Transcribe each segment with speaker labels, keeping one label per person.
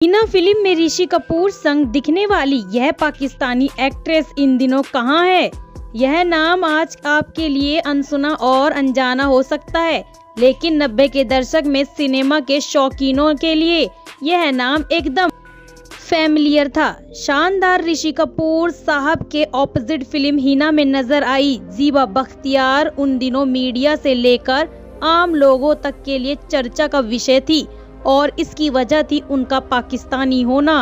Speaker 1: Hina film में ऋषि कपूर संग दिखने वाली यह पाकिस्तानी एक्ट्रेस इन दिनों कहां है? यह नाम आज आपके लिए अनसुना और अनजाना हो सकता है, लेकिन 90 के दशक में सिनेमा के शौकीनों के लिए यह नाम एकदम फैमिलियर था। शानदार ऋषि कपूर साहब के ऑपोजिट फिल्म हिना में नजर आई ज़ीबा बख्तियार उन दिनों मीडिया से लेकर आम लोगों तक के लिए चर्चा का विषय थी और इसकी वजह थी उनका पाकिस्तानी होना।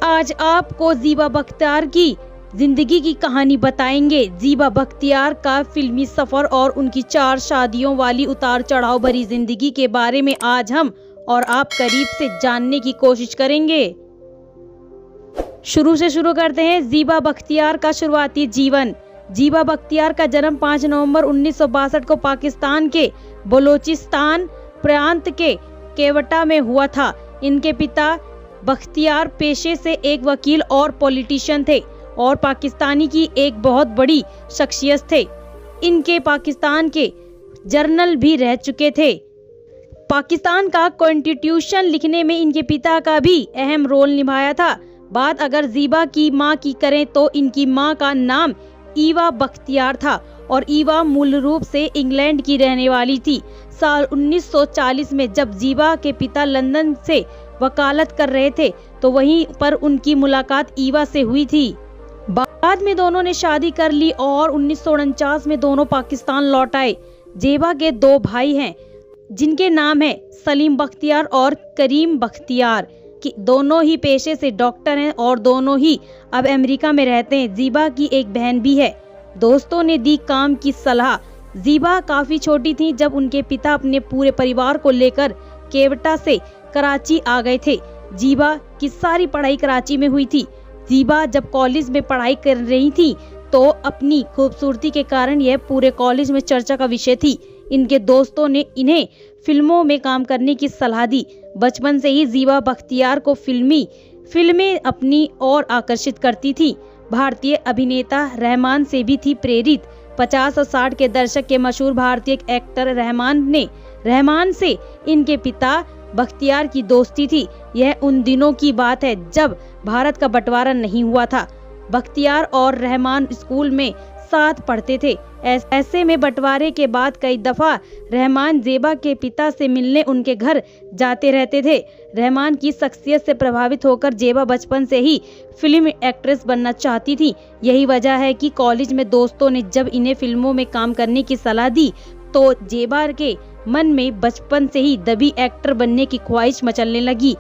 Speaker 1: आज आपको ज़ीबा बख्तियार की जिंदगी की कहानी बताएंगे। ज़ीबा बख्तियार का फिल्मी सफर और उनकी 4 शादियों वाली उतार चढ़ाव भरी जिंदगी के बारे में आज हम और आप करीब से जानने की कोशिश करेंगे। शुरू करते हैं ज़ीबा बख्तियार का शुरुआती जीवन। ज़ीबा बख्तियार का जन्म 5 नवंबर 1962 को पाकिस्तान के बलोचिस्तान प्रांत के केवटा में हुआ था। इनके पिता बख्तियार पेशे से एक वकील और पॉलिटिशियन थे और पाकिस्तानी की एक बहुत बड़ी शख्सियत थे। इनके पाकिस्तान के जर्नल भी रह चुके थे। पाकिस्तान का कॉन्स्टिट्यूशन लिखने में इनके पिता का भी अहम रोल निभाया था। बात अगर ज़ीबा की मां की करें तो इनकी मां का नाम ईवा बख्तियार था और ईवा मूल रूप से इंग्लैंड की रहने वाली थी। साल 1940 में जब ज़ीबा के पिता लंदन से वकालत कर रहे थे तो वहीं पर उनकी मुलाकात ईवा से हुई थी। बाद में दोनों ने शादी कर ली और 1949 में दोनों पाकिस्तान लौट आए। ज़ीबा के 2 भाई हैं जिनके नाम है सलीम बख्तियार और करीम बख्तियार, कि दोनों ही पेशे से डॉक्टर हैं और दोनों ही अब अमेरिका में रहते हैं। ज़ीबा की एक बहन भी है। दोस्तों ने दी काम की सलाह। ज़ीबा काफी छोटी थी जब उनके पिता अपने पूरे परिवार को लेकर केवटा से कराची आ गए थे। ज़ीबा की सारी पढ़ाई कराची में हुई थी। ज़ीबा जब कॉलेज में पढ़ाई कर रही थी तो अपनी खूबसूरती के कारण यह पूरे कॉलेज में चर्चा का विषय थी। इनके दोस्तों ने इन्हें फिल्मों में काम करने की सलाह दी। बचपन से ही ज़ीबा बख्तियार को फिल्में अपनी ओर आकर्षित करती थी। भारतीय अभिनेता रहमान से भी थी प्रेरित। 50 और 60 के दशक के मशहूर भारतीय एक्टर रहमान से इनके पिता बख्तियार की दोस्ती थी। यह उन दिनों की बात है जब भारत का बंटवारा नहीं हुआ था। बख्तियार और रहमान स्कूल में साथ पढ़ते थे। ऐसे में बंटवारे के बाद कई दफा रहमान ज़ीबा के पिता से मिलने उनके घर जाते रहते थे। रहमान की शख्सियत से प्रभावित होकर ज़ीबा बचपन से ही फिल्म एक्ट्रेस बनना चाहती थी। यही वजह है कि कॉलेज में दोस्तों ने जब इन्हें फिल्मों में काम करने की सलाह दी तो ज़ीबा के मन में बचपन से ही दबी एक्टर बनने की ख्वाहिश मचलने लगी।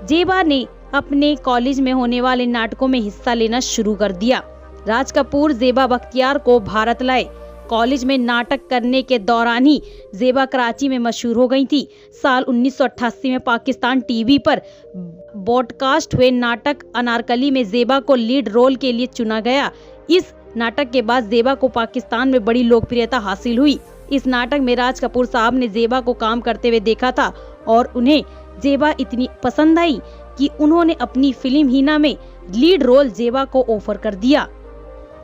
Speaker 1: ज़ीबा ने अपने कॉलेज में होने वाले नाटकों में हिस्सा लेना शुरू कर दिया। राज कपूर ज़ीबा बख्तियार को भारत लाए। कॉलेज में नाटक करने के दौरान ही ज़ीबा कराची में मशहूर हो गई थी। साल 1988 में पाकिस्तान टीवी पर ब्रॉडकास्ट हुए नाटक अनारकली में ज़ीबा को लीड रोल के लिए चुना गया। इस नाटक के बाद ज़ीबा को पाकिस्तान में बड़ी लोकप्रियता हासिल हुई। इस नाटक में राज कपूर साहब ने ज़ीबा को काम करते हुए देखा था और उन्हें ज़ीबा इतनी पसंद आई कि उन्होंने अपनी फिल्म हिना में लीड रोल ज़ीबा को ऑफर कर दिया।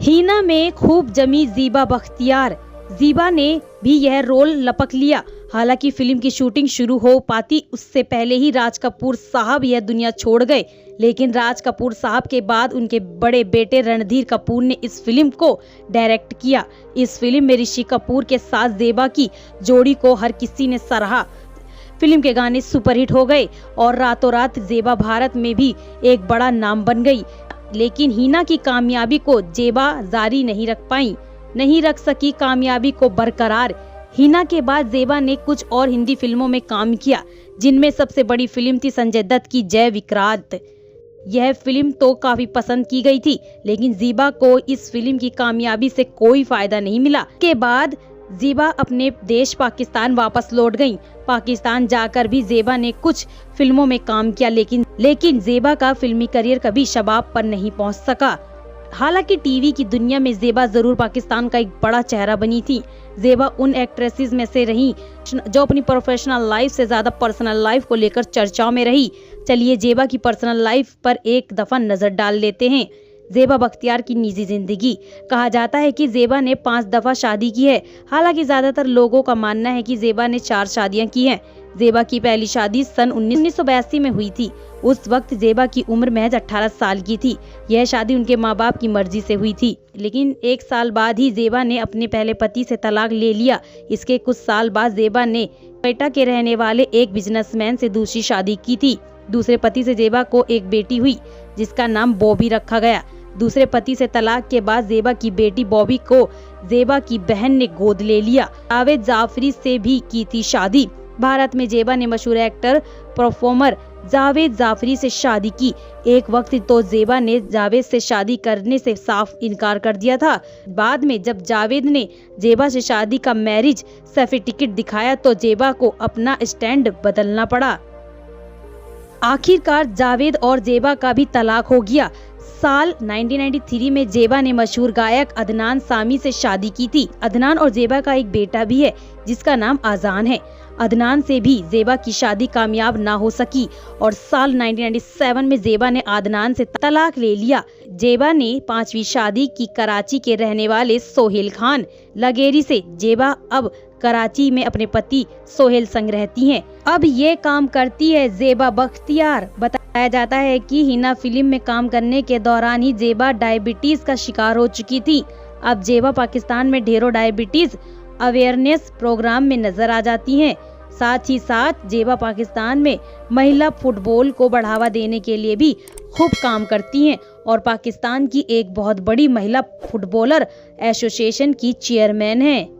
Speaker 1: हिना में खूब जमी ज़ीबा बख्तियार। ज़ीबा ने भी यह रोल लपक लिया। हालांकि फिल्म की शूटिंग शुरू हो पाती उससे पहले ही राज कपूर साहब यह दुनिया छोड़ गए, लेकिन राज कपूर साहब के बाद उनके बड़े बेटे रणधीर कपूर ने इस फिल्म को डायरेक्ट किया। इस फिल्म में ऋषि कपूर के साथ ज़ीबा की जोड़ी को हर किसी ने सराहा। फिल्म के गाने सुपरहिट हो गए और रातों रात ज़ीबा भारत में भी एक बड़ा नाम बन गई। लेकिन हिना की कामयाबी को ज़ीबा जारी नहीं रख सकी कामयाबी को बरकरार। हिना के बाद ज़ीबा ने कुछ और हिंदी फिल्मों में काम किया, जिनमें सबसे बड़ी फिल्म थी संजय दत्त की जय विक्रांत। यह फिल्म तो काफी पसंद की गई थी, लेकिन ज़ीबा को इस फिल्म की कामयाबी से कोई फायदा नहीं मिला। के बाद ज़ीबा अपने देश पाकिस्तान वापस लौट गईं। पाकिस्तान जाकर भी ज़ीबा ने कुछ फिल्मों में काम किया, लेकिन ज़ीबा का फिल्मी करियर कभी शबाब पर नहीं पहुंच सका। हालांकि टीवी की दुनिया में ज़ीबा जरूर पाकिस्तान का एक बड़ा चेहरा बनी थी। ज़ीबा उन एक्ट्रेसेस में से रही जो अपनी प्रोफेशनल लाइफ से ज्यादा पर्सनल लाइफ को लेकर चर्चाओं में रही। चलिए ज़ीबा की पर्सनल लाइफ पर एक दफा नजर डाल लेते हैं। ज़ीबा बख्तियार की निजी जिंदगी। कहा जाता है कि ज़ीबा ने 5 दफा शादी की है। हालांकि ज्यादातर लोगों का मानना है कि ज़ीबा ने 4 शादियां की हैं। जेबा की पहली शादी सन 1982 में हुई थी। उस वक्त जेबा की उम्र महज 18 साल की थी। यह शादी उनके माँ बाप की मर्जी से हुई थी, लेकिन 1 साल बाद ही जेबा ने अपने पहले पति से तलाक ले लिया। इसके कुछ साल बाद जेबा ने क्वेटा के रहने वाले एक बिजनेसमैन से दूसरी शादी की थी। दूसरे पति से जेबा को एक बेटी हुई जिसका नाम बॉबी रखा गया। दूसरे पति से तलाक के बाद जेबा की बेटी बॉबी को जेबा की बहन ने गोद ले लिया। जावेद जाफरी से भी की थी शादी। भारत में जेबा ने मशहूर एक्टर परफॉर्मर जावेद जाफरी से शादी की। एक वक्त तो जेबा ने जावेद से शादी करने से साफ इनकार कर दिया था। बाद में जब जावेद ने जेबा से शादी का मैरिज सर्टिफिकेट दिखाया तो जेबा को अपना स्टैंड बदलना पड़ा। आखिरकार जावेद और जेबा का भी तलाक हो गया। साल 1993 में जेबा ने मशहूर गायक अदनान सामी से शादी की थी। अदनान और जेबा का एक बेटा भी है जिसका नाम आजान है। अदनान से भी जेबा की शादी कामयाब ना हो सकी और साल 1997 में जेबा ने अदनान से तलाक ले लिया। जेबा ने 5वीं शादी की कराची के रहने वाले सोहेल खान लगेरी से। जेबा अब कराची में अपने पति सोहेल संग रहती हैं। अब ये काम करती है जेबा बख्तियार। बताया जाता है कि हिना फिल्म में काम करने के दौरान ही जेबा डायबिटीज का शिकार हो चुकी थी। अब जेबा पाकिस्तान में ढेरों डायबिटीज अवेयरनेस प्रोग्राम में नजर आ जाती हैं। साथ ही साथ जेबा पाकिस्तान में महिला फुटबॉल को बढ़ावा देने के लिए भी खूब काम करती हैं और पाकिस्तान की एक बहुत बड़ी महिला फुटबॉलर एसोसिएशन की चेयरमैन हैं।